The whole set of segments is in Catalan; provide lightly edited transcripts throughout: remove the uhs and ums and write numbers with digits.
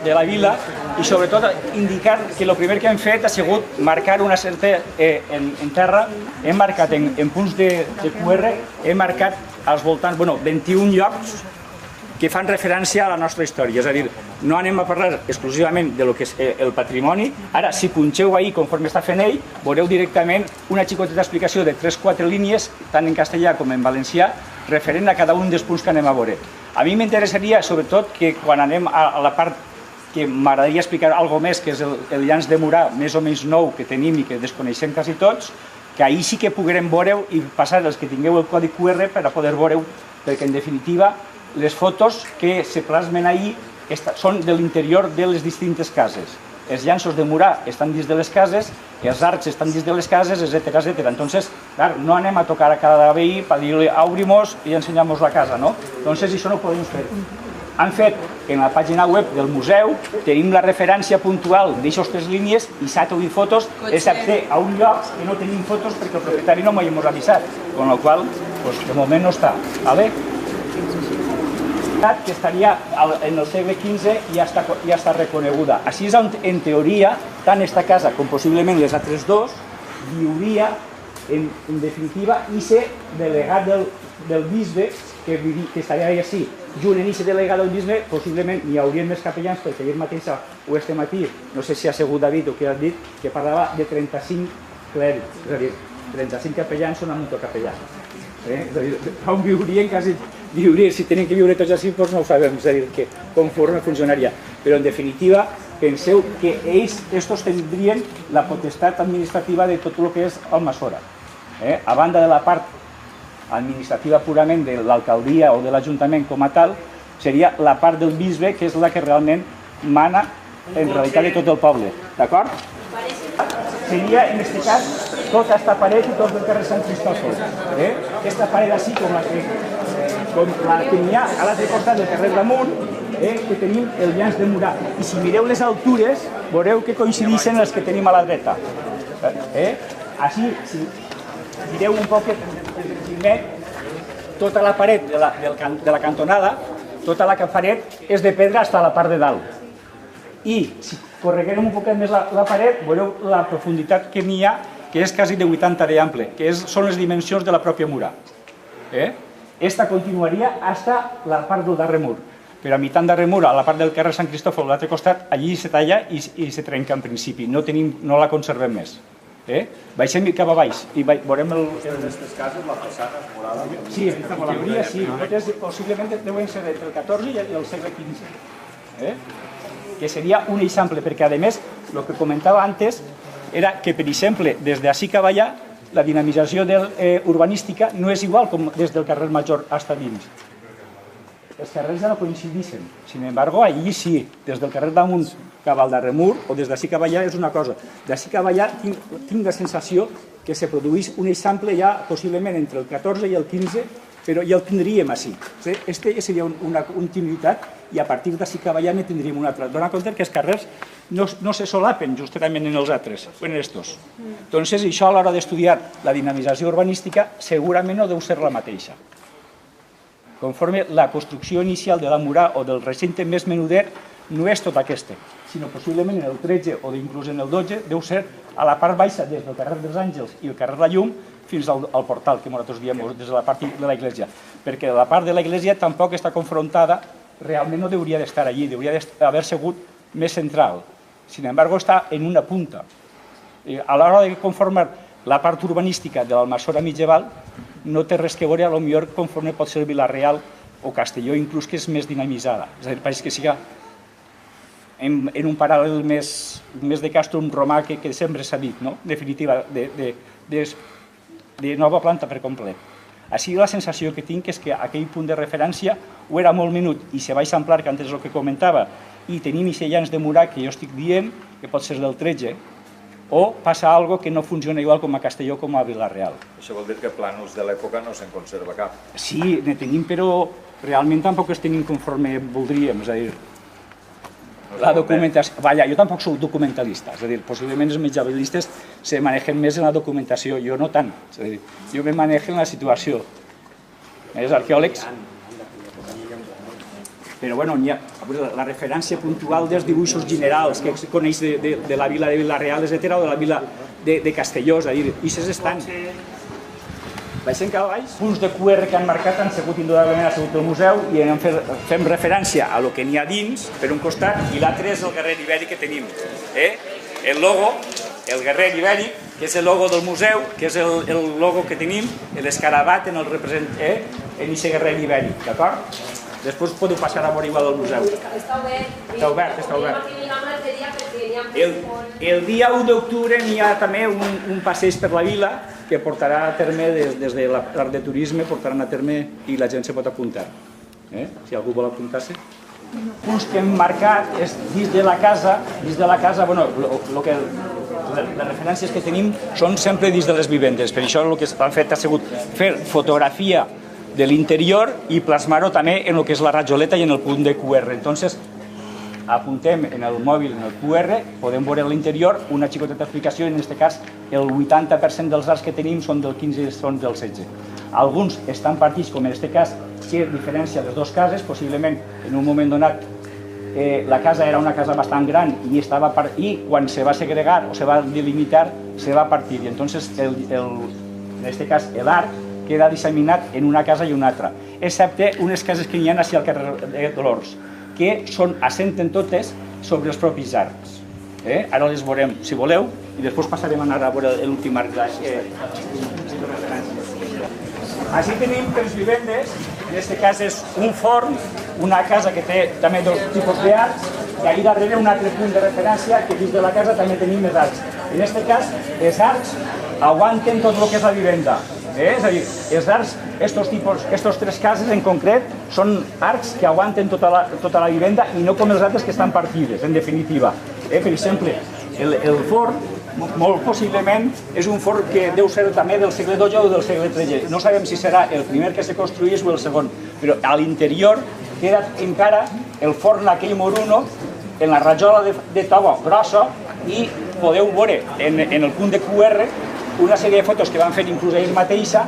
de la vila i sobretot indicar que el primer que hem fet ha sigut marcar una certa en terra, hem marcat en punts de QR, hem marcat als voltants, 21 llocs que fan referència a la nostra història, és a dir, no anem a parlar exclusivament de lo que és el patrimoni. Ara, si punxeu ahir, conforme està fent ell, veureu directament una xicoteta explicació de 3-4 línies, tant en castellà com en valencià, referent a cada un dels punts que anem a veure. A mi m'interessaria, sobretot, que quan anem a la part que m'agradaria explicar alguna més, que és el llanç de Murà, més o menys nou, que tenim i que desconeixem quasi tots, que ahir sí que poguerem veure i passar els que tingueu el codi QR per a poder veure, perquè en definitiva les fotos que se plasmen ahir són de l'interior de les distintes cases. Els llanços de Murà estan dins de les cases, els arcs estan dins de les cases, etc. Entonces, clar, no anem a tocar a cada veí per dir-li obrimos i ensenyamos la casa, no? Entonces, això no ho podem fer. Han fet, en la pàgina web del museu, tenim la referència puntual d'aixes 3 línies i s'ha tret fotos, excepte a un lloc que no tenim fotos perquè el propietari no m'ho hem avisat, amb la qual cosa, de moment no està. Que estaria en el segle XV ja està reconeguda. Així és on, en teoria, tant aquesta casa com possiblement les altres dues, viuria, en definitiva, aquest delegat del bisbe, que estaria així. Junt en aquest delegat del bisbe, possiblement hi haurien més capellans, perquè ahir mateixa o este matí, no sé si ha sigut David o qui ha dit, que parlava de 35 clèrics, és a dir, 35 capellans són un capellà. És a dir, on viurien quasi... Si tenen que viure tots així, doncs no ho sabem, és a dir, que conforme funcionaria. Però, en definitiva, penseu que ells, estos tindrien la potestat administrativa de tot el que és Almassora. A banda de la part administrativa purament de l'alcaldia o de l'Ajuntament com a tal, seria la part del bisbe, que és la que realment mana, en realitat, de tot el poble. D'acord? Seria, en aquest cas, tota aquesta paret i tot el carrer Sant Cristòfol. Aquesta paret així, com la que n'hi ha a l'altre costat del carrer damunt, que tenim el llanç de Murà. I si mireu les altures, veureu que coincideixen els que tenim a la dreta. Així, si mireu un poc, tota la paret de la cantonada, tota la paret és de pedra fins a la part de dalt. I si correguem un poquet més la paret, veureu la profunditat que n'hi ha, que és quasi de 80 d'ample, que són les dimensions de la pròpia Murà. Esta continuaria fins a la part del darrer mur. Però a mitjan darrer mur, a la part del carrer Sant Cristòfol, a l'altre costat, allí se talla i se trenca en principi. No la conservem més. Baixem cap a baix i veurem el... En aquestes cases la façana és morada? Sí, aquesta majoria sí. Possiblement deuen ser entre el XIV i el segle XV. Que seria un exemple, perquè a més, el que comentava antes era que, per exemple, des d'ací cap allà, la dinamització urbanística no és igual com des del carrer Major fins a dins. Els carrers ja no coincideixen. Sin embargo, allí sí, des del carrer damunt cap al darrer mur o des d'ací cap allà és una cosa. D'ací cap allà tinc la sensació que se produeix un exemple ja possiblement entre el 14 i el 15, però ja el tindríem així. Este seria una continuïtat i a partir d'ací cap allà ne tindríem una altra. Dóna compte que els carrers no se solapen justament en els altres, en estos. Entonces, això a l'hora d'estudiar la dinamització urbanística segurament no deu ser la mateixa. Conforme la construcció inicial de la Murà o del recinte més menudet no és tot aquesta, sinó possiblement en el 13 o inclús en el 12 deu ser a la part baixa des del carrer dels Àngels i el carrer La Llum fins al portal, que nosaltres diem des de la part de la iglesia, perquè la part de la iglesia tampoc està confrontada, realment no hauria d'estar allí, hauria d'haver sigut més central. Sin embargo, està en una punta. A l'hora de conformar la part urbanística de l'Almassora medieval, no té res que veure, potser conforme pot ser Vila-real o Castelló, inclús que és més dinamitzada. És a dir, pareix que siga en un paral·lel més de castrum romà que sempre s'ha dit, no? Definitiva, de nova planta per complet. Així la sensació que tinc és que aquell punt de referència ho era molt minut i se va eixamplar, que antes és el que comentava, i tenim aquest llanç de Murà que jo estic dient, que pot ser del 13, o passa alguna cosa que no funciona igual com a Castelló com a Vila-real. Això vol dir que plànols de l'època no se'n conserva cap? Sí, ne tenim, però realment tampoc els tenim conforme voldríem, és a dir, la documentació... Vaja, jo tampoc soc documentalista, és a dir, possiblement els medievalistes se manejen més en la documentació, jo no tant, és a dir, jo me manejo en la situació. Els arqueòlegs... però bueno, hi ha la referència puntual dels dibuixos generals que es coneix de la vila de Vila-real, etc., o de la vila de Castelló, és a dir, i aquests estan. Baixem cap a baix. Punts de QR que han marcat han sigut indudablement el museu i fem referència a lo que n'hi ha dins, per un costat, i l'altre és el guerrer ibèric que tenim. El logo, el guerrer ibèric, que és el logo del museu, que és el logo que tenim, l'escarabat en aquest guerrer ibèric, d'acord? Després podeu passar a veure igual al museu. Està obert. Està obert, està obert. El dia 1 d'octubre n'hi ha també un passeig per la vila que portarà a terme des de l'art de turisme, portaran a terme i la gent se pot apuntar. Si algú vol apuntar-se. Punts que hem marcat és dins de la casa, bueno, les referències que tenim són sempre dins de les vivendes, per això el que han fet ha sigut fer fotografia de l'interior i plasmar-ho també en el que és la rajoleta i en el punt de QR. Entonces, apuntem en el mòbil, en el QR, podem veure l'interior, una xicoteta explicació, en aquest cas el 80% dels arcs que tenim són del 15 i són del 16. Alguns estan partits, com en aquest cas, que diferència les dues cases, possiblement en un moment donat la casa era una casa bastant gran i quan se va segregar o se va delimitar, se va partir. I entonces, en aquest cas, l'arc queda disseminat en una casa i una altra, excepte unes cases que hi ha al carrer de Dolors, que assenten totes sobre els propis arcs. Ara les veurem, si voleu, i després passarem a anar a veure l'últim arc. Així tenim tres vivendes, en aquest cas és un forn, una casa que té també dos tipus d'arcs, i ahir darrere un altre punt de referència que dins de la casa també tenim més arcs. En aquest cas, els arcs aguanten tot el que és la vivenda. És a dir, els arcs, aquests tres cases en concret, són arcs que aguanten tota la vivenda i no com els altres que estan partides, en definitiva. Per exemple, el forn, molt possiblement, és un forn que deu ser també del segle XII o del segle XIII. No sabem si serà el primer que se construís o el segon, però a l'interior queda encara el forn aquell moruno en la rajola de tova grossa i podeu veure en el punt de QR una sèrie de fotos que van fer inclús ells mateixa,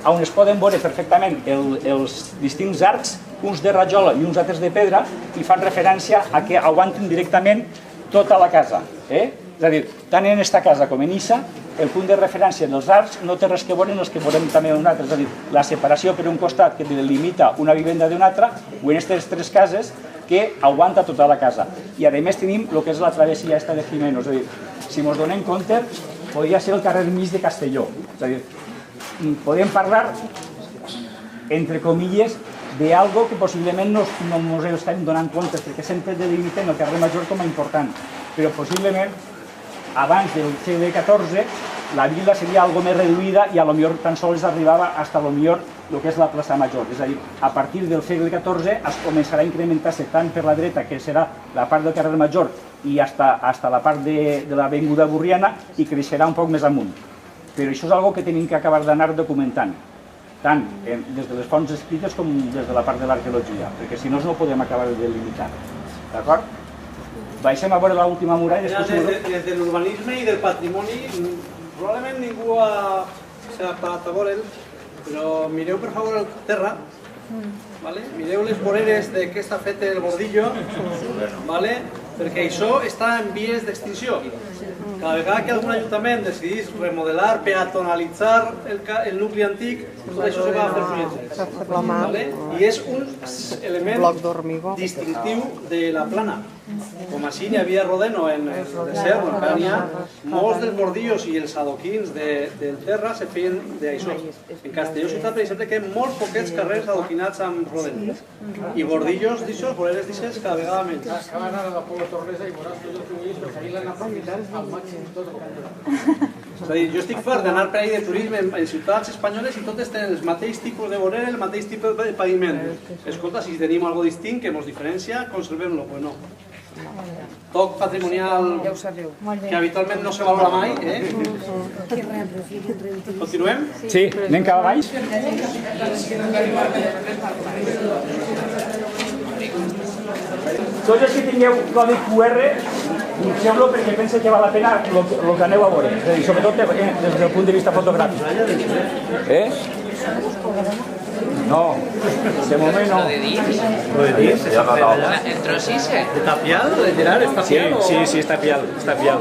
on es poden veure perfectament els distints arcs, uns de rajola i uns altres de pedra, i fan referència a que aguanten directament tota la casa. És a dir, tant en aquesta casa com en aquesta, el punt de referència dels arcs no té res que veure amb els que veurem també en un altre. És a dir, la separació per un costat que delimita una vivenda d'una altra, o en aquestes tres cases, que aguanta tota la casa. I a més tenim el que és la travessia esta de Jimeno. És a dir, si ens donem compte, podria ser el carrer mig de Castelló. És a dir, podem parlar, entre comilles, d'algo que possiblement no ens estem donant compte, perquè sempre delimitem el carrer Major com a important, però possiblement abans del segle XIV la vila seria algo més reduïda i a lo millor tan sols arribava fins a lo millor el que és la plaça Major. És a dir, a partir del segle XIV es començarà a incrementar-se tant per la dreta, que serà la part del carrer Major, i fins a la part de l'avinguda Burriana, i creixerà un poc més amunt. Però això és algo que tenim que acabar d'anar documentant, tant des de les fonts escrites com des de la part de l'arqueologia, perquè si no no podem acabar de delimitar. D'acord? Baixem a veure l'última muralla. Des de l'urbanisme i del patrimoni, probablement ningú s'ha parat a veure'l, però mireu per favor el terra, mireu les voreres de què està fet el bordillo, perquè això està en vies d'extinció. Cada vegada que algun ajuntament decidís remodelar, peatonalitzar el nucli antic, tot això se va a fer fulletges. I és un element distintiu de la plana. Com així n'hi havia a Rodeno en el desert, on encara n'hi ha, molts dels bordillos i els adoquins del terra se feien d'això. En Castelló ciutat, per exemple, que hi ha molts poquets carrers adoquinats amb Rodeno. I bordillos d'això, voreres d'això, cada vegada menys. Acaba d'anar a la Pobla Torresa i veuràs tots els turistes que s'hi l'han aprofitat al màxim tot el que és a dir, jo estic fart d'anar per ahí de turisme en ciutats espanyoles i totes tenen el mateix tipus de vorera, el mateix tipus de paviment. Escolta, si tenim algo distint que ens diferencia, conservem-lo, pues no. Toc patrimonial que habitualment no se valora mai, Continuem? Sí, anem cap a baix. Tots els que tingueu codi QR, feu-lo perquè penso que val la pena el que aneu a veure, sobretot des del punt de vista fotogràfic. No, de moment no. Lo de dins? Lo de dins, El trossisse? de tapial, de tirar, és Sí, tapial? sí, està pial, està pial.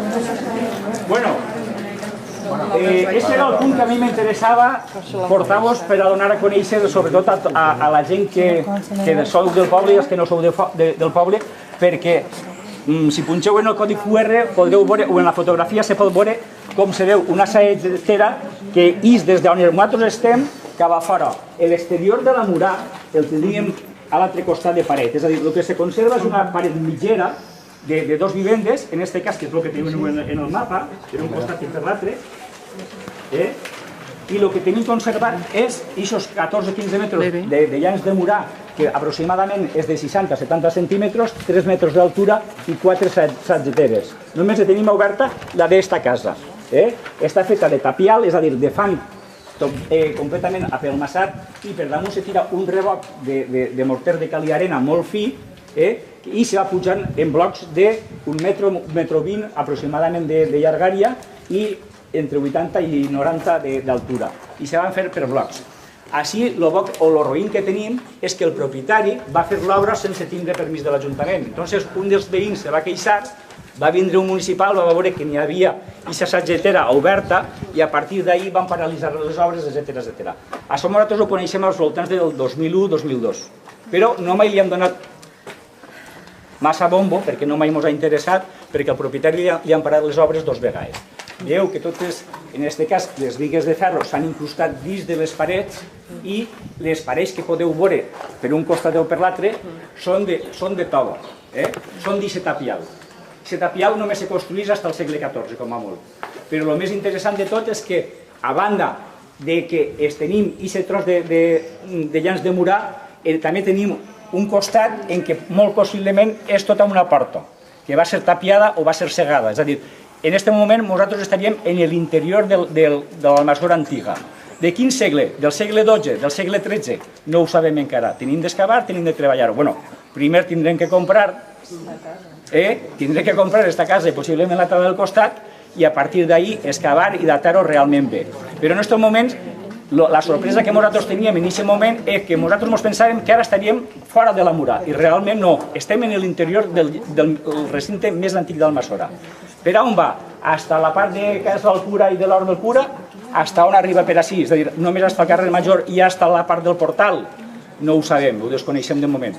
Bueno, este era el punt que a mi m'interessava portar-vos per a donar a conèixer, sobretot a la gent que sou del poble i els que no sou del poble, perquè si punxeu en el codi QR podreu veure, o en la fotografia se pot veure com se veu una saetera que és des d'on nosaltres estem cap a fora. L'exterior de la murà el tindríem a l'altre costat de paret, és a dir, el que se conserva és una paret mitgera de dos vivendes, en aquest cas, que és el que tenim en el mapa, per un costat i per l'altre, i el que tenim conservat és aquests 14-15 metres de llans de murà, que aproximadament és de 60-70 centímetres, 3 metres d'altura i 4 sageteres. Només la tenim oberta la d'esta casa. Està feta de tapial, és a dir, de fang completament apelmassat, i per damunt se tira un reboc de morter de cal i arena molt fi, i se va pujant en blocs d'un metro 20 aproximadament de llargària i entre 80 i 90 d'altura. I se van fer per blocs. Així, el boc o el roïn que tenim és que el propietari va fer l'obra sense tindre permís de l'Ajuntament. Entonces, un dels veïns se va queixar, va vindre un municipal, va veure que n'hi havia aquesta sagetera oberta i a partir d'ahir van paralitzar les obres, etc. Això nosaltres ho coneixem als voltants del 2001-2002. Però no mai li hem donat massa bombo, perquè no mai ens ha interessat, perquè el propietari li han parat les obres 2 vegades. Veieu que totes, en aquest cas, les bigues de ferro s'han incrustat dins de les parets i les parets que podeu veure per un costat o per l'altre són de tova, són d'aquest tapial. Aquest tapial només se construís fins al segle XIV, com a molt. Però el més interessant de tot és que, a banda de que tenim aquest tros de llans de murà, també tenim un costat en què molt possiblement és tota una porta, que va ser tapiada o va ser cegada. És a dir, en aquest moment nosaltres estaríem en l'interior de l'almassora antiga. De quin segle? Del segle XII? Del segle XIII? No ho sabem encara. Tenim d'excavar, tenim de treballar-ho. Bueno, primer tindrem que comprar aquesta casa i possiblement l'altra del costat i a partir d'ahir excavar i datar-ho realment bé. Però en aquests moments la sorpresa que nosaltres teníem en aquest moment és que nosaltres ens pensàvem que ara estaríem fora de la murà i realment no, estem en l'interior del recinte més antic d'Almassora. Per on va? Hasta la part de Casa del Cura i de l'Hort del Cura, hasta on arriba per així, és a dir, només hasta el carrer Major i hasta la part del portal, no ho sabem, ho desconeixem de moment.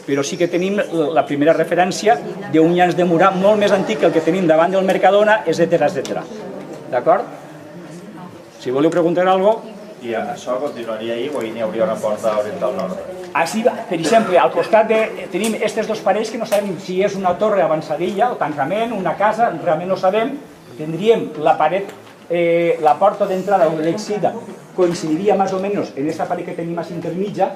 Però sí que tenim la primera referència d'un llanç de murà molt més antic que el que tenim davant del Mercadona, etc. D'acord? Si voleu preguntar alguna cosa... I això continuaria ahir o hi hauria una porta oriental nord? Així, per exemple, al costat tenim aquestes dos parets que no sabem si és una torre avançadilla o tancament, una casa, realment no sabem. Tindríem la paret, la porta d'entrada o d'exida coincidiria més o menys en aquesta paret que tenim a intermitja.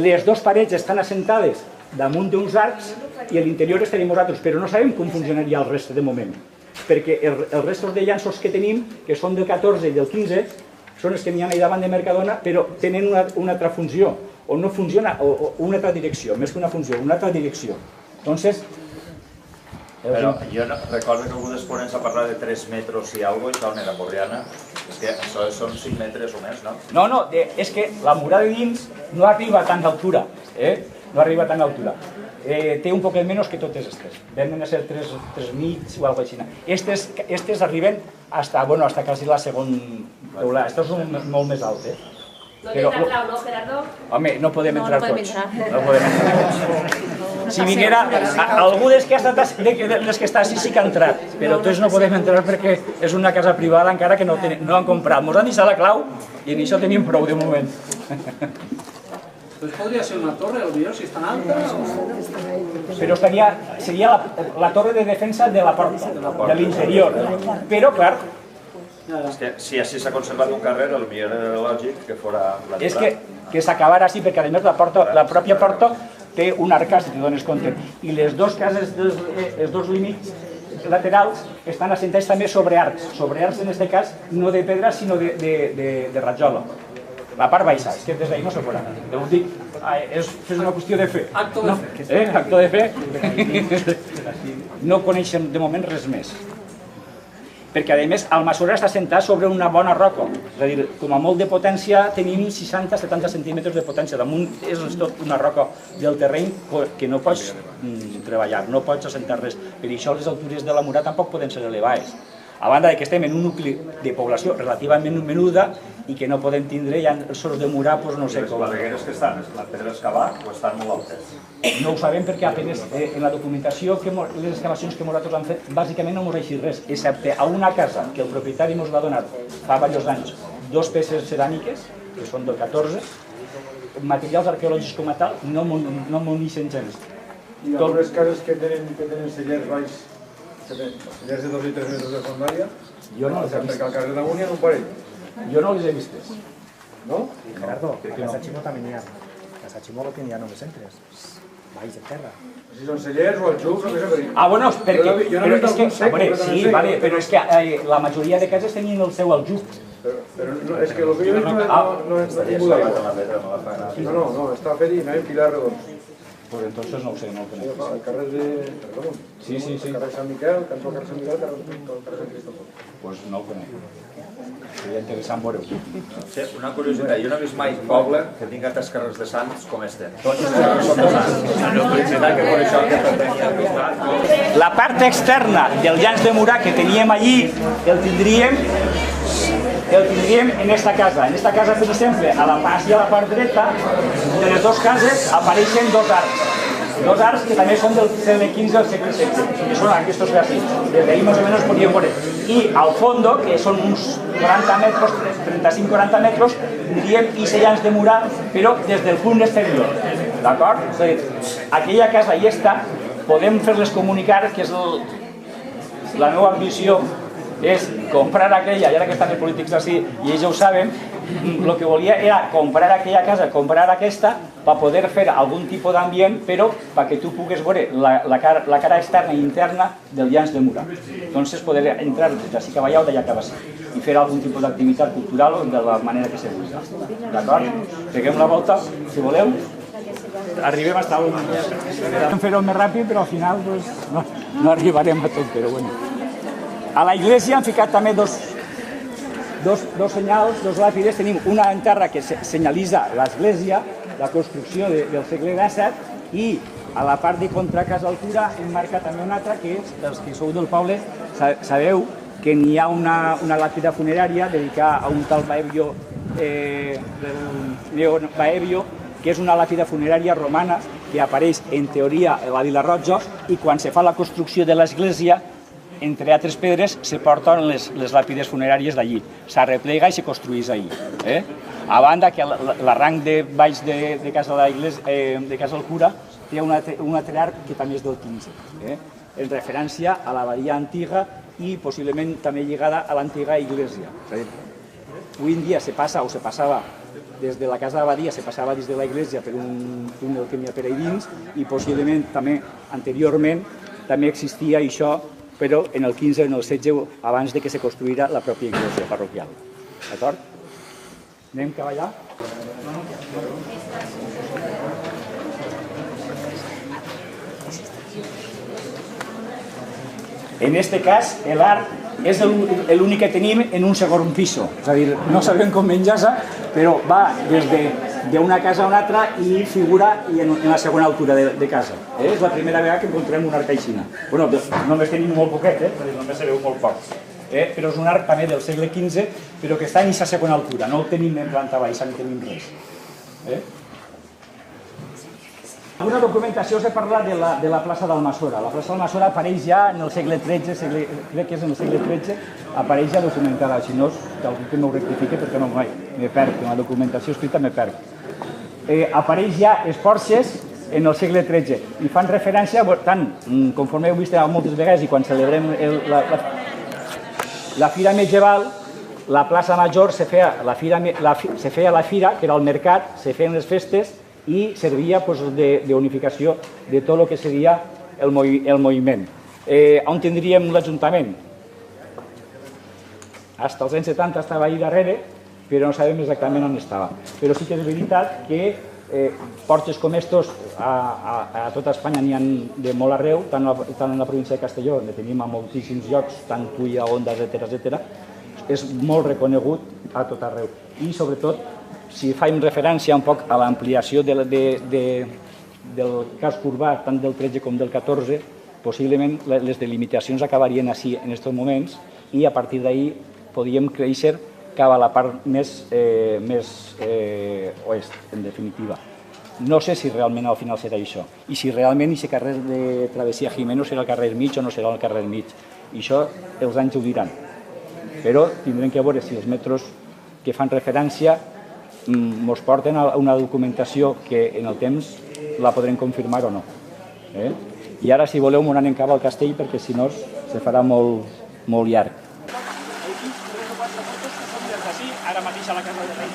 Les dues parets estan assentades damunt d'uns arcs i a l'interior estaríem nosaltres, però no sabem com funcionaria el reste de moment. Perquè els restos de llanços que tenim, que són del 14 i del 15, són els que n'hi ha allà davant de Mercadona, però tenen una altra funció, o no funciona, o una altra direcció, més que una funció, una altra direcció. Entonces... Però jo recordo que algú dels ponents ha parlat de 3 metres i alguna cosa, i on era Borriana. És que això són 5 metres o més, no? No, és que la murada de dins no arriba a tant d'altura, no arriba a tant d'altura. Té un poquet menys que totes aquestes. Venen a ser 3 mig o alguna cosa així. Aquestes arriben hasta quasi la segona teula. Aquestes són molt més altes. No tindrà clau, no, Gerardo? Home, no podem entrar tots. No podem entrar. Si vinguera, algú dels que està així sí que ha entrat, però tots no podem entrar perquè és una casa privada encara que no han comprat. Ens han deixat la clau i en això tenim prou de moment. Pues podria ser una torre, potser, si és tan alta. Però seria la torre de defensa de la porta, de l'interior. Però, clar... És que si així s'ha conservat un carrer, potser era lògic que fora l'entrada. És que s'acabara així, perquè a més la pròpia porta té un arcàs, si te dones compte. I les dues cases, els dos límits laterals, estan assentats també sobre arcs. Sobre arcs, en aquest cas, no de pedra, sinó de rajola. La part baixa, és que des d'ahir no se farà. Ho dic, és una qüestió de fe. Acto de fe. Acto de fe. No coneixem de moment res més. perquè a més Almassora està assentat sobre una bona roca, és a dir, com a molt de potència tenim 60-70 centímetres de potència, damunt és tot una roca del terreny que no pots treballar, no pots assentar res, per això les altures de la muralla tampoc poden ser elevades. A banda que estem en un nucli de població relativament menuda i que no podem tindre ja els sorts de murar, doncs no sé com. Les clavegueres que estan, les pedres cavar o estan molt altes? No ho sabem perquè apenas en la documentació, les excavacions que nosaltres hem fet, bàsicament no ens deixi res, excepte a una casa que el propietari ens va donar fa diversos anys, 2 peces ceràmiques, que són del 14, materials arqueològics com a tal, no m'ho deixen gens. I algunes cases que tenen cellers baix, cellers de 2 i 3 metres de fondària, jo no les he perquè al carrer damunt hi ha un parell. Jo no les he vistes. No? Gerardo, a Casa Ximó també n'hi ha. A Casa Ximó lo que n'hi ha només entres. Baix de terra. Si són cellers o el xuc, no sé què. Ah, bueno, perquè... Jo no he vist algun sec, sí, vale, però és que la majoria de cases tenien el seu aljub. Però és que el que jo he vist no és tingut d'aigua. No, està fet i anàvem pilar redons. Pues entonces no ho sé, no ho conec. El carrer de... Sí. El carrer Sant Miquel, cantó al carrer Sant Miquel, el carrer Sant Cristòfol. Pues no ho conec. Seria interessant veure-ho. Sí, una curiositat, jo no he vist mai poble que tinga 3 carrers de Sants com este. Tots els carrers són de Sants. Una curiositat que per això que tenia costat. La part externa del llanç de Murà que teníem allí, el tindríem en esta casa. En esta casa, per exemple, a la part i a la part dreta, de les 2 cases apareixen 2 arcs. 2 arcs que també són del segle XV al segle XVI, que són aquests gràfics. Des d'ahí més o menys podíem veure. I al fondo, que són uns 40 metres, 35-40 metres, tindríem llanç de Murà, però des del punt exterior. D'acord? És a dir, aquella casa i esta, podem fer-les comunicar, que és la meva ambició, és comprar aquella, i ara que estan els polítics així, i ells ho saben, el que volia era comprar aquella casa, comprar aquesta, per poder fer algun tipus d'ambient, però perquè tu puguis veure la cara externa i interna del llanç de Murà. Entonces poder entrar des d'ací cap allà o d'allà cap ací i fer algun tipus d'activitat cultural de la manera que se vulgui. D'acord? Peguem la volta, si voleu. Arribem a estar Podem fer-ho més ràpid, però al final no arribarem a tot, però bueno. A la iglesia han ficat també dos senyals, 2 làpides. Tenim una en terra que senyalitza l'església, la construcció del segle XVII, i a la part de contracasa altura hem marcat també una altra que és, dels que sou del poble, sabeu que n'hi ha una làpida funerària dedicada a un tal Baebio, Leon Baebio, que és una làpida funerària romana que apareix en teoria a la Vila Roja, i quan se fa la construcció de l'església, entre altres pedres, se porten les làpides funeràries d'allí. S'arreplega i se construeix allí. A banda que l'arranc de baix de casa del cura té un altre arc que també és del 15, en referència a l'abadia antiga i possiblement també lligada a l'antiga església. Avui en dia se passa o se passava des de la casa d'abadia, se passava des de l'església per un túnel que n'hi ha per ahí dins, i possiblement també anteriorment també existia això, però en el 15 o en el 16, abans de que se construïra la pròpia església parroquial. D'acord? Anem cap allà? En este cas, l'arc és l'únic que tenim en un segon piso. És a dir, no sabem com menjar-se, però va des d'una casa a una altra i figura en la segona altura de casa. És la primera vegada que encontrem un arc així. Bueno, només tenim molt poquet, només se veu molt poc. Però és un arc també del segle XV, però que està en aquesta segona altura, no el tenim en planta baixa, ni tenim res. En alguna documentació s'ha parlat de la plaça d'Almassora. La plaça d'Almassora apareix ja en el segle XIII, crec que és en el segle XIII, apareix ja documentada. Si no, algú que m'ho rectifique perquè no me perc, en la documentació escrita me perc. Apareix ja els porxes en el segle XIII i fan referència, tant conforme heu vist moltes vegades i quan celebrem la fira medieval, la plaça Major se feia la fira, que era el mercat, se feien les festes i servia d'unificació de tot el que seria el moviment. On tindríem l'Ajuntament? Fins als anys 70 estava ahí darrere, però no sabem exactament on estava. Però sí que és veritat que portes com estos a tota Espanya n'hi ha de molt arreu, tant en la província de Castelló, on tenim a moltíssims llocs, tant Tuia, Onda, etc. És molt reconegut a tot arreu. I sobretot, si faim referència un poc a l'ampliació del casc urbà, tant del 13 com del 14, possiblement les delimitacions acabarien així en aquests moments i a partir d'ahir podríem créixer cap a la part més oest, en definitiva. No sé si realment al final serà això, i si realment aquest carrer de Travessia Jimeno serà el carrer mig o no serà el carrer mig. I això els anys ho diran. Però tindrem que veure si els metros que fan referència ens porten a una documentació que en el temps la podrem confirmar o no. I ara, si voleu, m'ho anem cap al castell, perquè si no se farà molt llarg. Ara mateix a la casa de Reis.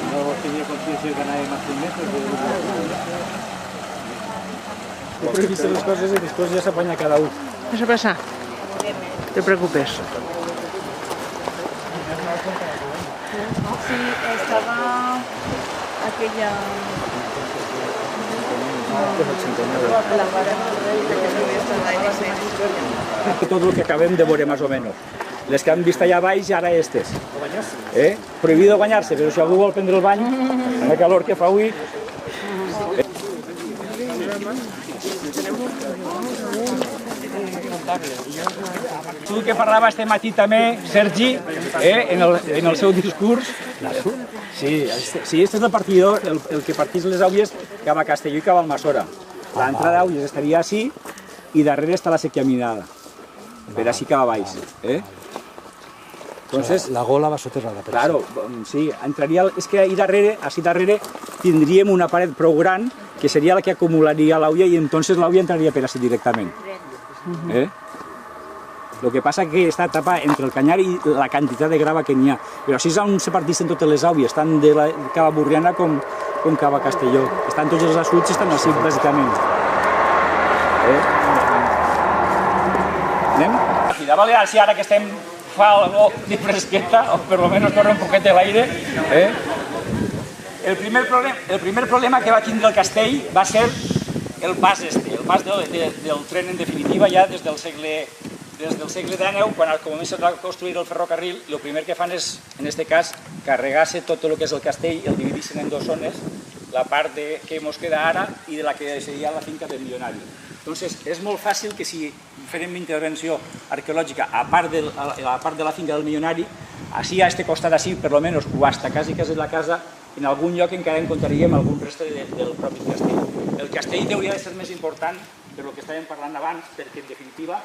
No tenia consciència que anàvem a 5 metres. He previst les coses i després ja s'apanya cada un. Pasa, pasa. No te preocupes. Sí, estaba aquella... La vara tot el que acabem de veure, més o menys. Les que han vist allà baix i ara estes. Prohibido banyar-se, però si algú vol prendre el bany, amb la calor que fa avui... Tu que parlava este matí també, Sergi, en el seu discurs... Sí, este és el partidor, el que partís les Aules cap a Castelló i cap a Almassora. L'entrada d'Aules estaria així i darrere està la sèquia minada, per així cap a baix. Entonces, la gola va soterrada. Claro, sí, entraria... És que així darrere tindríem una paret prou gran que seria la que acumularia l'Aulla i entonces l'Aulla entraria per així directament. El que passa que està tapat entre el canyar i la quantitat de grava que n'hi ha. Però així és on se partixen totes les Aules, tant de Cava Burriana com Cava Castelló. Estan tots els assuts, estan així, bàsicament. Anem? A Balears, ara que estem fa algo de fresqueta, o per lo menos corre un poquet de l'aire. El primer problema que va tindre el castell va ser el pas el pas del tren, en definitiva, ja des del segle XIX, quan comença a construir el ferrocarril, el primer que fan és, en aquest cas, carregar-se tot el que és el castell i el dividir-se en dues zones, la part que ens queda ara i de la que seria la finca del milionari. Entonces, és molt fàcil que si farem intervenció arqueològica a part de la finca del milionari, així a este costat així, per lo menos, o hasta quasi la casa, en algun lloc encara encontraríem algun restre del propi castell. El castell hauria de ser més important per lo que estàvem parlant abans, perquè, en definitiva,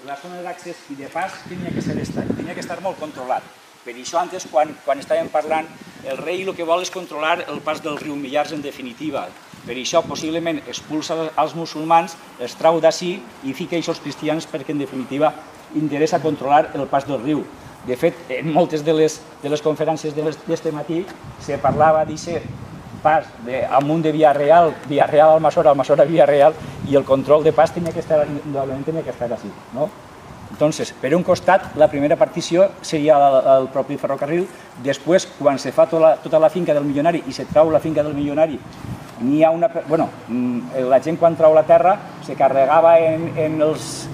la zona d'accés i de pas tenia que estar molt controlat. Per això, antes, quan estàvem parlant, el rei el que vol és controlar el pas del riu Millars, en definitiva. Per això, possiblement, expulsa els musulmans, els trau d'ací i fica els cristians perquè, en definitiva, interessa controlar el pas del riu. De fet, en moltes de les conferències d'este matí se parlava d'aquest pas amunt de Via Real, Almassora, Via Real, i el control de pas tenia que estar així. Entonces, per un costat, la primera partició seria el propi ferrocarril. Després, quan se fa tota la finca del milionari i se trau la finca del milionari, n'hi ha una... Bueno, la gent quan trau la terra se carregava en els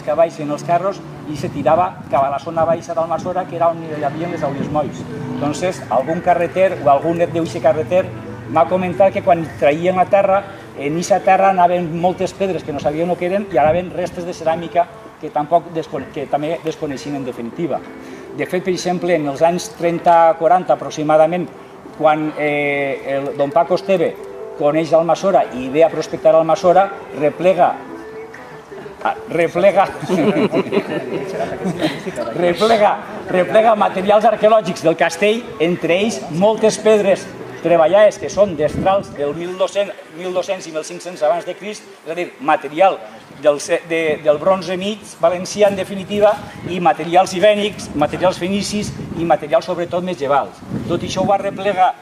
cavalls i en els carros i se tirava cap a la zona baixa d'Almassora, que era on hi havia les Aules Molls. Entonces, algun carreter o algun net d'aquest carreter m'ha comentat que quan traien la terra, en aquesta terra anaven moltes pedres que no sabien el que eren i anaven restes de ceràmica que també desconeixien, en definitiva. De fet, per exemple, en els anys 30-40 aproximadament, quan don Paco Esteve coneix Almassora i ve a prospectar Almassora, replega materials arqueològics del castell, entre ells moltes pedres treballades que són destrals del 1200 i 1500 abans de Crist, és a dir, material del bronze mig valencià, en definitiva, i materials ibènics, materials fenicis i materials sobretot medievals. Tot això ho va replegar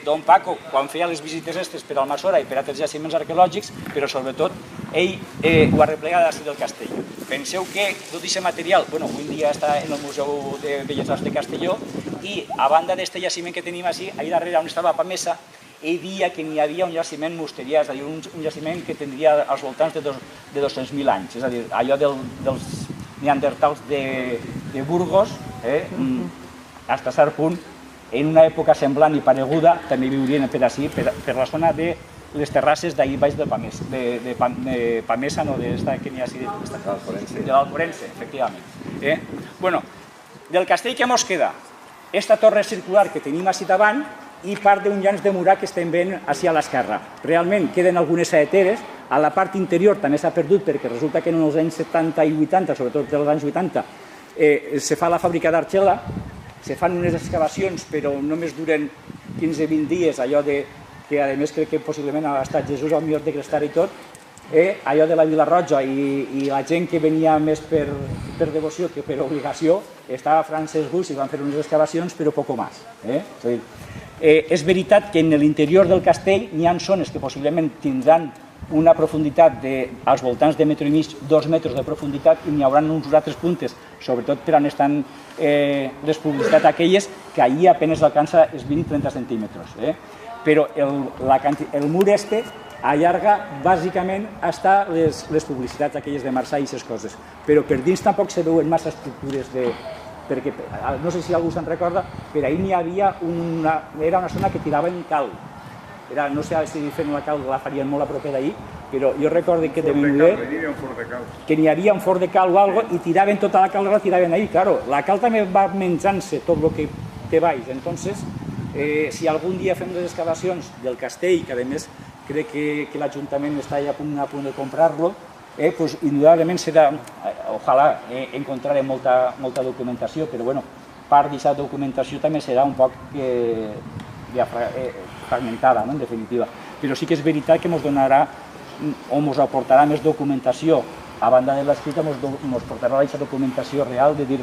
don Paco quan feia les visites aquestes per Almassora i per altres jaciments arqueològics, però sobretot ell ho arreplega d'ací del castell. Penseu que tot aquest material, avui en dia està en el Museu de Belles Arts de Castelló, i a banda d'aquest jaciment que tenim així, allà darrere on estava Pamesa, ell dia que n'hi havia un jaciment mosterià, és a dir, un jaciment que tindria als voltants de 200.000 anys, és a dir, allò dels neandertals de Burgos, fins a cert punt, en una època semblant i pareguda, també viurien per així, per la zona de les terrasses d'ahir baix de Pamesa, no, d'esta que n'hi ha així, de l'Alforense, efectivament. Bueno, del castell que mos queda, esta torre circular que tenim així davant i part d'un llanç de murar que estem veient així a l'esquerra. Realment queden algunes saeteres, a la part interior també s'ha perdut perquè resulta que en els anys 70 i 80, sobretot dels anys 80, se fa la fàbrica d'Argela, se fan unes excavacions però només duren 15-20 dies, allò que a més crec que possiblement ha estat Jesús al millor de Crestar i tot, allò de la Vila-roja i la gent que venia més per devoció que per obligació, estava Francesc Gus i van fer unes excavacions però poco més. És veritat que en l'interior del castell n'hi ha zones que possiblement tindran una profunditat als voltants de metro i mig, 2 metres de profunditat, i n'hi haurà uns altres puntes, sobretot per on estan les publicitats aquelles, que allí apenas alcança els 20-30 centímetres. Però el mur este allarga bàsicament fins les publicitats aquelles de Marçà i aquestes coses. Però per dins tampoc se veuen massa estructures perquè, no sé si algú se'n recorda, per ahir n'hi havia era una zona que tirava en cal. No sé si fent la cal la farien molt a proper d'ahir, però jo recordo que n'hi havia un fort de cal o alguna cosa i tiraven tota la cal, la tiraven ahir. Claro, la cal també va menjant-se tot el que té baix. Entonces, si algun dia fem les excavacions del castell, que a més crec que l'Ajuntament està a punt de comprar-lo, pues indudablement serà, ojalà encontrarem molta documentació, però bueno, part d'aquesta documentació també serà un poc fragmentada, en definitiva. Però sí que és veritat que ens donarà o ens aportarà més documentació. A banda de l'escrita ens portarà aquesta documentació real de dir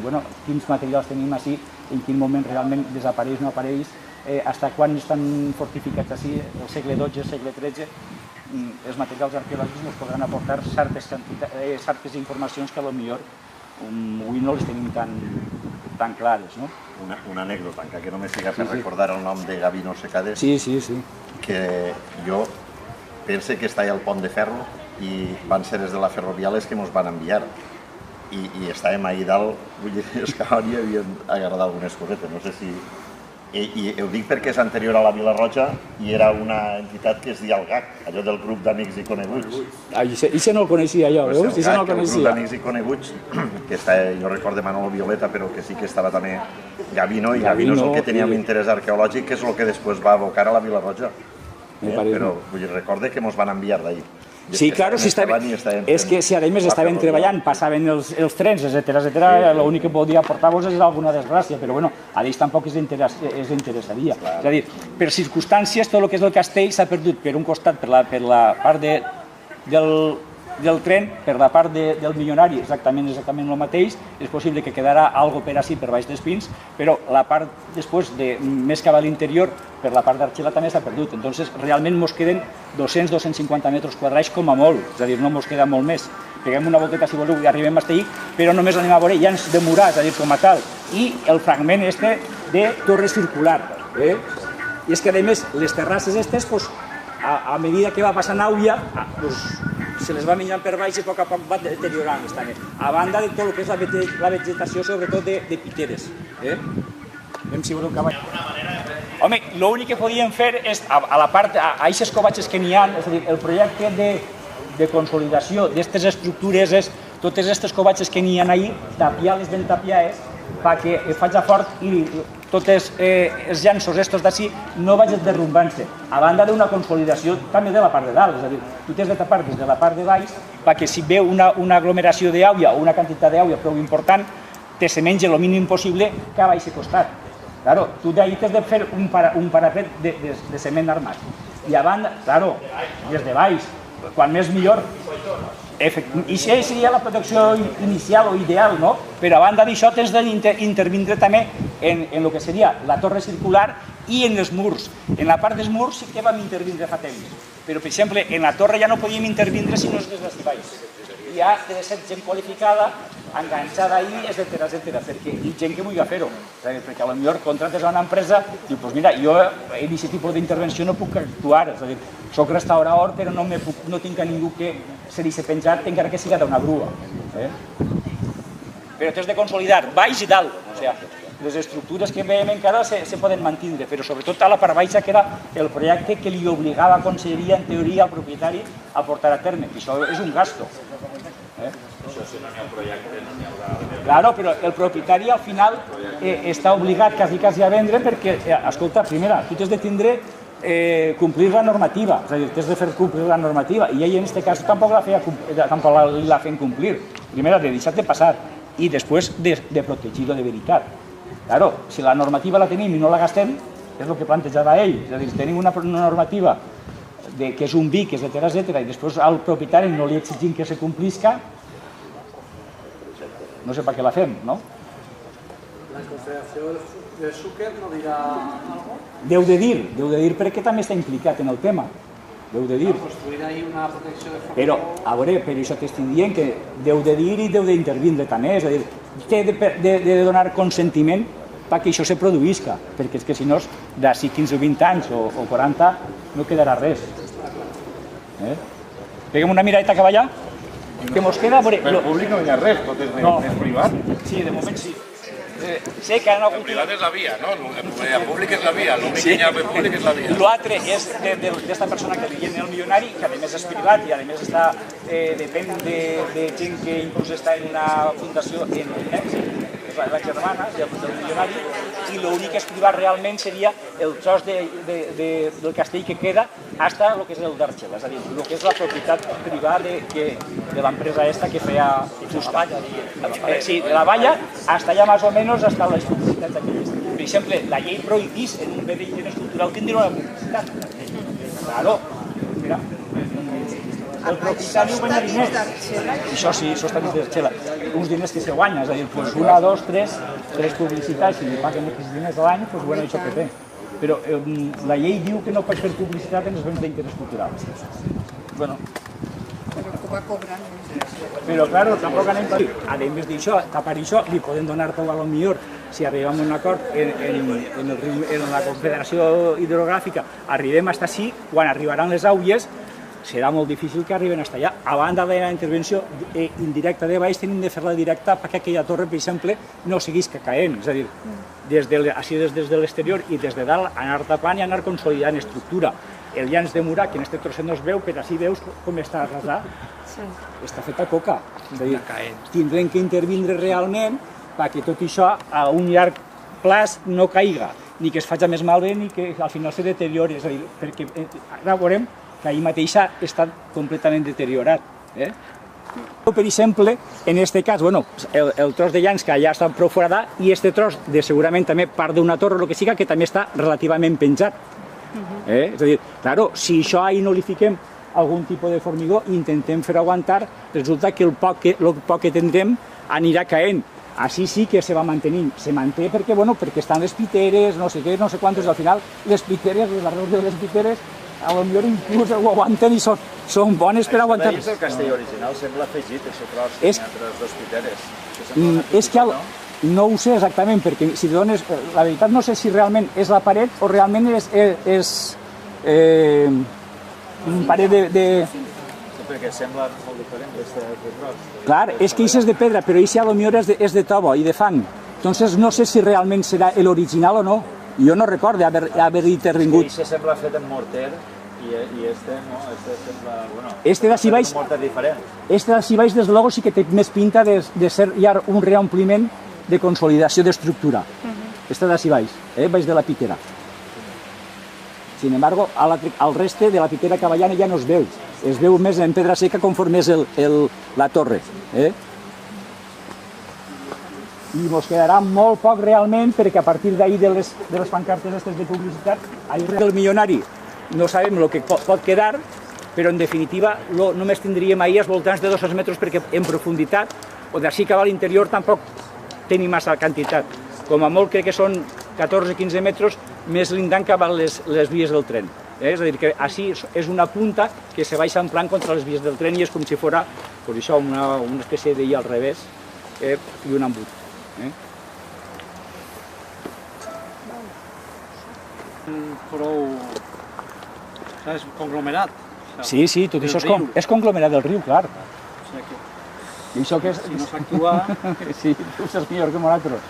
quins materials tenim així, en quin moment realment desapareix, no apareix, fins quan estan fortificats així, el segle XII, el segle XIII. Els materials arqueològics ens podran aportar certes informacions que potser avui no les tenim tan clares. Una anècdota, encara que només siga per recordar el nom de Gavino Secades, que jo pense que està allà al pont de ferro i van ser des de la ferrovial les que ens van enviar i estàvem ahir dalt, vull dir, excavant i havien agarrat algunes cosetes, no sé si... I ho dic perquè és anterior a la Vila-roja i era una entitat que es deia el GAC, allò del grup d'amics i coneguts. Això no el coneixia jo, veus? El GAC, el grup d'amics i coneguts, que jo recordo Manolo Violeta, però que sí que estava també Gavino, i Gavino és el que tenia un interès arqueològic, que és el que després va abocar a la Vila-roja. Però recorde que ens van enviar d'ahir. Sí, claro, és que si a més estaven treballant, passaven els trens, etcètera, l'únic que podia aportar-vos és alguna desgràcia, però bueno, a ells tampoc els interessaria. És a dir, per circumstàncies, tot el que és el castell s'ha perdut per un costat per la part del tren, per la part del milionari, exactament el mateix. És possible que quedarà alguna per així, per baix dels pins, però la part després, més cap a l'interior, per la part d'Argela també s'ha perdut. Entonces, realment ens queden 200-250 metres quadrats com a molt, és a dir, no ens queda molt més. Peguem una volteta, si voleu, i arribem a Estell, però només anem a veure llanç de murar, és a dir, com a tal, i el fragment este de torre circular. I és que, a més, les terrasses estes, a mesura que va passant àuia, se les va menjant per baix i a poc va deteriorant. A banda de tot el que és la vegetació, sobretot de piteres. Anem si voleu cavall. Home, l'únic que podíem fer és, a la part, a aquestes covatges que n'hi ha, és a dir, el projecte de consolidació d'aquestes estructures és totes aquestes covatges que n'hi ha ahir, tapiar-les ben tapiades, perquè faci fort i tots els llanços estos d'ací no vagin derrumbant-se, a banda d'una consolidació també de la part de dalt, és a dir, tu t'has de tapar des de la part de baix perquè si veu una aglomeració d'àuia o una quantitat d'àuia prou important, te se menja el mínim possible que a baix costat. Claro, tu d'ahir t'has de fer un parapet de cement armat. I a banda, claro, des de baix, quan més millor. I això seria la protecció inicial o ideal, no? Però a banda d'això tens d'intervindre també en el que seria la torre circular i en els murs. En la part dels murs sí que vam intervindre fa temps. Però, per exemple, en la torre ja no podíem intervindre si no és des de baix. Ja ha de ser gent qualificada, enganxada ahí, etcètera, perquè hi ha gent que vulgui fer-ho. Perquè potser contractes a una empresa i dius, mira, jo en aquest tipus d'intervenció no puc actuar, és a dir, soc restaurador però no tinc a ningú que se li s'ha penjat encara que siga d'una grua. Però t'has de consolidar baix i dalt, o sigui, les estructures que veiem encara se poden mantindre, però sobretot a la part baixa que era el projecte que li obligava a conselleria, en teoria, al propietari a portar a terme, que això és un gasto. Això si no n'hi ha un projecte no n'hi haurà... Claro, però el propietari al final està obligat quasi a vendre perquè, escolta, primera, tu t'has de tindre complir la normativa, és a dir, t'has de fer complir la normativa, i ell en aquest cas tampoc la feien complir. Primera, de deixar de passar, i després de protegir-lo de veritat. Claro, si la normativa la tenim i no la gastem, és el que plantejava ell, és a dir, tenim una normativa que és un BIC, etcètera, i després al propietari no li exigim que se complisca, no sé per què la fem, no? La Confederació de Xúquer no dirà alguna cosa? Deu de dir perquè també està implicat en el tema. Deu de dir. Construir ahí una protecció de Però, a veure, per això t'estic dient que deu de dir i deu d'intervindre també, és a dir, té de donar consentiment perquè això se produïsca, perquè és que si no, d'ací 15 o 20 anys o 40 no quedarà res. Peguem una miradeta cap allà, que mos queda... Però públic no hi ha res, tot és privat. Sí, de moment sí. Sé que en algun... El privat és la via, no? El públic és la via, l'únic que hi ha públic és la via. L'altre és d'esta persona que li en el milionari, que a més és privat i a més depèn de gent que inclús està en una fundació en Mèxic, la germana del milionari, i l'únic que és privat realment seria el tros del castell que queda fins al que és el d'Arxel, és a dir, el que és la propietat privada de l'empresa esta que feia fusta. Sí, de la valla fins allà més o menys fins a les publicitats aquelles. Per exemple, la llei prohibís en un bé d'interès cultural tindre una publicitat. Claro, mira, el propietari ho guanya diners. Això sí, això està dins d'Arxela. Uns diners que se guanya, és a dir, una, dos, tres publicitats, si li paguen aquests diners a l'any, doncs bueno, això que té. Però la llei diu que no pots fer publicitat en els béns d'interès cultural. Bueno. Però que va cobrant. Però, claro, tampoc anem per... A més d'això, per això li podem donar tot a lo millor si arribem a un acord en la Confederació Hidrogràfica, arribem fins ací, quan arribaran les aules, serà molt difícil que arriben fins allà. A banda de la intervenció indirecta de baix, tenim de fer-la directa perquè aquella torre, per exemple, no seguís caient. És a dir, des de l'exterior i des de dalt, anar tapant i anar consolidant estructura. El llanç de Murat, que en aquest trosset no es veu, però així veus com està arrasat, està fet a coca. És a dir, tindrem que intervindre realment perquè tot això a un llarg plaç no caiga, ni que es faci més malbé ni que al final se deteriori. És a dir, perquè ara veurem que ahir mateix ha estat completament deteriorat. Per exemple, en aquest cas, el tros de llanç que allà està prou foradat i aquest tros de segurament també part d'una torre o el que siga que també està relativament penjat. És a dir, claro, si això ahir no li fiquem algun tipus de formigó i intentem fer aguantar, resulta que el poc que tindrem anirà caent. Així sí que se va mantenint. Se manté perquè estan les piteres, no sé què, no sé quantos, al final les piteres, les arrels de les piteres, a lo millor inclús ho aguanten i són bones per aguantar. El castell original sembla afegit, aquest tros, que hi ha altres dos piteres. És que no ho sé exactament, perquè si dones... La veritat no sé si realment és la paret o realment és un paret de... Perquè sembla molt diferent d'aquest tros. Clar, és que això és de pedra, però això a lo millor és de tobo i de fang. Entonces no sé si realment serà l'original o no. Jo no recordo haver intervingut. És que això sembla fet en morter i este no, este sembla... Este d'ací baix... Un morter diferent. Este d'ací baix, des de logo, sí que té més pinta de ser ja un reompliment de consolidació d'estructura. Este d'ací baix, baix de la pitera. Sin embargo, al reste de la pitera cavallana ja no es veu. Es veu més en pedra seca conforme és la torre. I ens quedarà molt poc realment perquè a partir d'ahir de les pancartes de publicitat, ahir del milionari no sabem el que pot quedar, però en definitiva només tindríem ahir als voltants de 200 metres perquè en profunditat o d'ací cap a l'interior tampoc tenim massa quantitat. Com a molt crec que són 14-15 metres més lindant cap a les vies del tren. És a dir, que així és una punta que se va eixamplant contra les vies del tren i és com si fos això, una espècie d'I al revés i un embut. Prou... És conglomerat. Sí, tot això és conglomerat del riu, clar. I això que és... Si no s'actua... Sí, tu saps millor que nosaltres.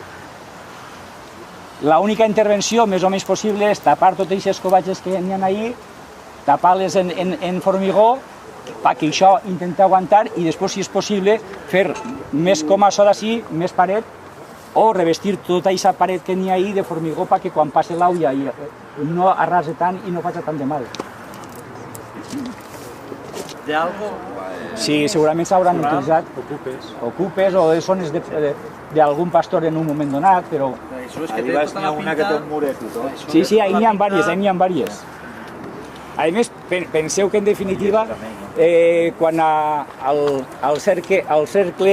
L'única intervenció més o menys possible és tapar totes aquestes covatges que n'hi ha ahí, tapar-les en formigó, perquè això intenta aguantar i després, si és possible, fer més com això d'ací, més paret, o revestir tota aquesta paret que n'hi ha ahí de formigó perquè quan passi l'aulla no arrase tant i no faci tant de mal. De algo? Sí, segurament s'hauran utilitzat ocupes o zones d'algun pastor en un moment donat, però... Ahí vas n'hi ha una que té un muret i tot. Sí, ahí n'hi ha diverses. A més, penseu que en definitiva, quan al cercle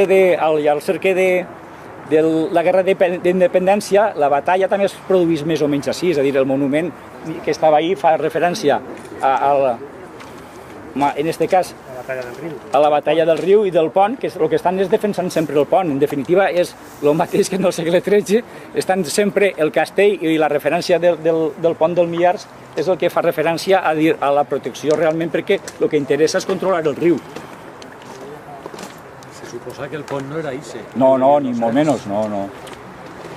de la guerra d'independència, la batalla també es produeix més o menys així, és a dir, el monument que estava ahí fa referència en aquest cas a la batalla del riu i del pont, que el que estan és defensant sempre el pont. En definitiva, és el mateix que en el segle XIII, estan sempre el castell i la referència del pont del Millars és el que fa referència a la protecció realment, perquè el que interessa és controlar el riu. Se suposa que el pont no era ese. No, ni molt menys, no.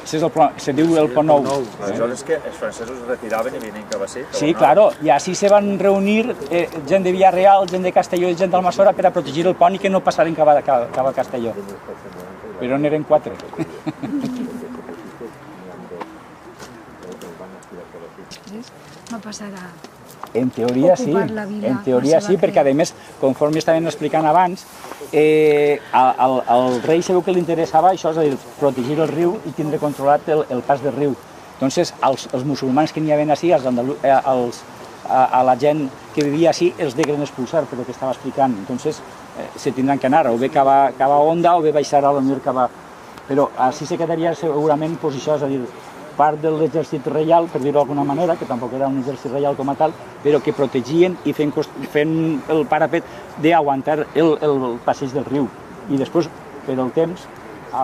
Se diu el pont nou. Aleshores que els francesos es retiraven i venien cap a sí? Sí, claro, i així se van reunir gent de Villarreal, gent de Castelló i gent d'Almassora per a protegir el pont i que no passaren cap a Castelló. Però n'eren 4. No passarà. En teoria sí, perquè a més, conforme estaven explicant abans, al rei sabeu que li interessava això, és a dir, protegir el riu i tindre controlat el pas del riu. Entonces, els musulmans que n'hi havia així, a la gent que vivia així, els degueren expulsar, per el que estava explicant. Entonces, se tindran que anar, o bé cap a Onda, o bé baixar a l'Onir cap a... Però així se quedaria segurament, doncs això, és a dir, part de l'exèrcit reial, per dir-ho d'alguna manera, que tampoc era un exèrcit reial com a tal, però que protegien i fent el parapet d'aguantar el passeig del riu. I després, per el temps,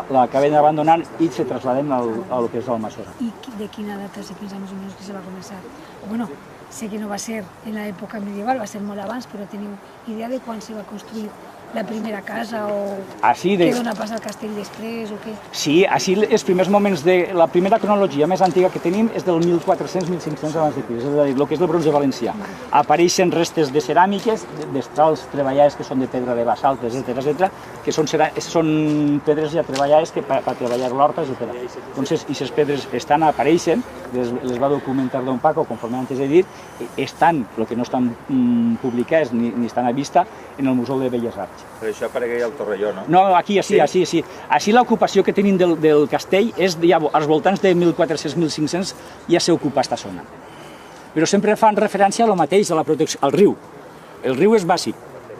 l'acaben abandonant i se traslladen al que és l'Almassora. I de quina data se pensa més o menys que se va començar? Bueno, sé que no va ser en l'època medieval, va ser molt abans, però teniu idea de quan se va construir la primera casa o què dona pas al castell després o què? Sí, així els primers moments de... La primera cronologia més antiga que tenim és del 1400-1500 abans de Crist, és a dir, el que és el bronze valencià. Apareixen restes de ceràmiques, destrals treballades que són de pedra de basalt, etc., que són pedres ja treballades per treballar l'horta, etc. Entonces, aquestes pedres apareixen, les va documentar don Paco, conforme antes he dit, estan, el que no estan publicats ni estan a vista, en el Museu de Belles Arts. Però això aparegué al Torrelló, no? No, aquí, sí. Així l'ocupació que tenim del castell és, als voltants de 1400-1500 ja s'ocupa aquesta zona. Però sempre fan referència a lo mateix, a la protecció, al riu. El riu és bàsic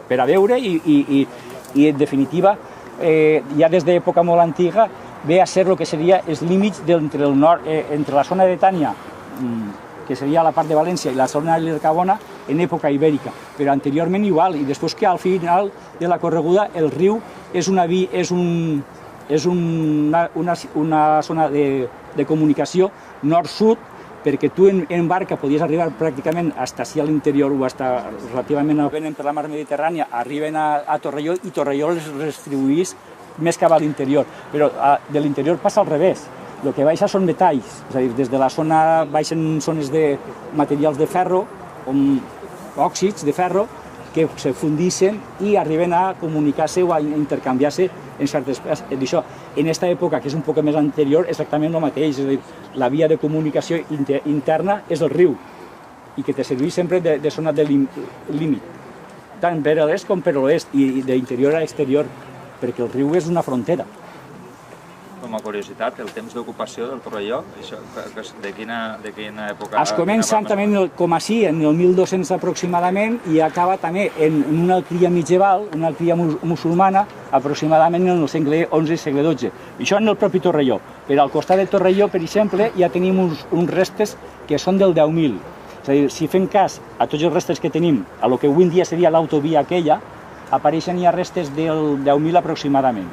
per a veure i en definitiva, ja des d'època molt antiga, ve a ser el que seria els límits entre la zona de Tània, que seria la part de València, i la zona de l'Ercabona, en època ibèrica, però anteriorment igual, i després que al final de la correguda el riu és una zona de comunicació nord-sud, perquè tu en barca podies arribar pràcticament fins a l'interior o relativament venen per la mar Mediterrània, arriben a Torrelló i Torrelló les distribuís més cap a l'interior, però de l'interior passa al revés. El que baixa són metalls, és a dir, des de la zona baixen zones de materials de ferro, òxids de ferro, que se fundixen i arriben a comunicar-se o a intercanviar-se en certes espècies. En aquesta època, que és un poc més anterior, exactament el mateix, és a dir, la via de comunicació interna és el riu, i que te serveix sempre de zona de límit, tant per a l'est com per a l'oest, i d'interior a exterior, perquè el riu és una frontera. Com a curiositat, el temps d'ocupació del Torrelló, de quina època? Es comença també com així, en el 1200 aproximadament, i acaba també en una alqueria medieval, una alqueria musulmana, aproximadament en el segle XI i segle XII. Això en el propi Torrelló. Però al costat de Torrelló, per exemple, ja tenim uns restes que són del 10.000. És a dir, si fem cas a tots els restes que tenim, a lo que avui en dia seria l'autovia aquella, apareixen ja restes del 10.000 aproximadament.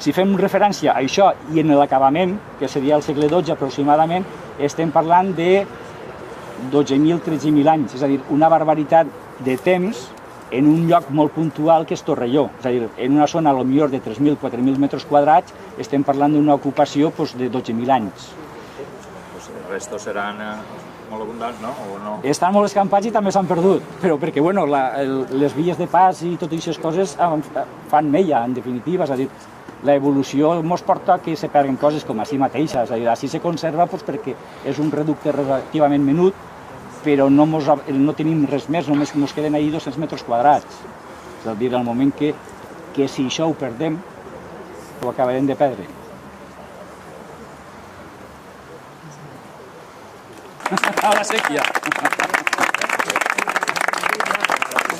Si fem referència a això i en l'acabament, que seria el segle XII aproximadament, estem parlant de 12.000, 13.000 anys, és a dir, una barbaritat de temps en un lloc molt puntual que és Torrelló. És a dir, en una zona potser de 3.000, 4.000 metres quadrats, estem parlant d'una ocupació de 12.000 anys. Els restos seran molt abundants, no? O no? Estan molt escampats i també s'han perdut, però perquè les vies de pas i totes aquestes coses fan mella, en definitiva. És a dir, l'evolució ens porta que se perden coses com així mateixa. És a dir, així se conserva perquè és un reducte relativament menut, però no tenim res més, només ens queden ahí 200 metres quadrats. És a dir, al moment que si això ho perdem, ho acabarem de perdre. A la sequía.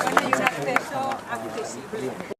Hay un acceso accesible.